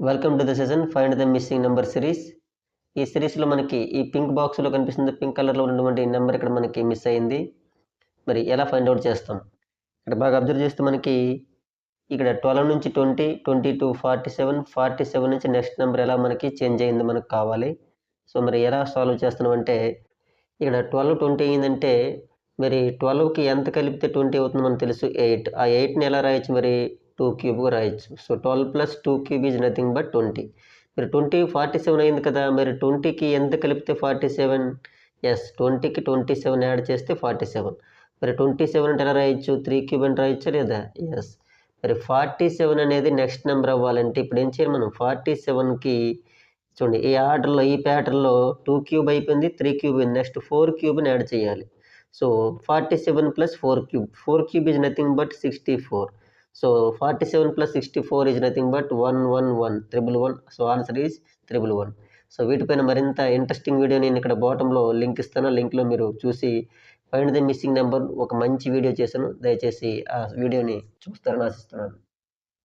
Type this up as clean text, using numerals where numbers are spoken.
Welcome to the session find the missing number series. ఈ సిరీస్లో మనకి ఈ పింక్ బాక్స్లో కనిపిస్తుంది, పింక్ కలర్లో ఉన్నటువంటి నెంబర్ ఇక్కడ మనకి మిస్ అయింది. మరి ఎలా ఫైండ్ అవుట్ చేస్తాం? ఇక్కడ బాగా అబ్జర్వ్ చేస్తే మనకి ఇక్కడ 12 నుంచి 20, 20 to 47, 47 నుంచి నెక్స్ట్ నెంబర్ ఎలా మనకి చేంజ్ అయింది మనకు కావాలి. సో మరి ఎలా సాల్వ్ చేస్తున్నాం అంటే, ఇక్కడ 12, 20 అయిందంటే మరి 12కి ఎంత కలిపితే 20 అవుతుంది మనకు తెలుసు, 8. ఆ 8ని ఎలా రాయొచ్చు మరి 2 క్యూబ్గా రాయొచ్చు. So 12 plus 2 cube is nothing but 20. మరి 20 47 అయింది కదా, మరి 20కి ఎంత కలిపితే 47? ఎస్, 20కి 27 యాడ్ చేస్తే 47. మరి 27 అంటే ఎలా రాయొచ్చు, 3 క్యూబ్ అని రాయొచ్చా లేదా? ఎస్. మరి 47 అనేది నెక్స్ట్ నెంబర్ అవ్వాలంటే ఇప్పుడు ఏం చేయాలి మనం? 47కి చూడండి, ఈ ఆర్డర్లో ఈ ప్యాటర్న్లో 2 క్యూబ్ అయిపోయింది, 3 క్యూబ్ అయింది, నెక్స్ట్ 4 క్యూబ్ని యాడ్ చేయాలి. So 47 plus 4 cube, 4 cube is nothing but 64. So 47 plus 64 is nothing but 111, 111. So answer is 111. So వీటిపైన మరింత ఇంట్రెస్టింగ్ వీడియో నేను ఇక్కడ బాటంలో లింక్ ఇస్తాను. లింక్లో మీరు చూసి ఫైండ్ ద మిస్సింగ్ నెంబర్ ఒక మంచి వీడియో చేశాను. దయచేసి ఆ వీడియోని చూస్తారని ఆశిస్తున్నాను.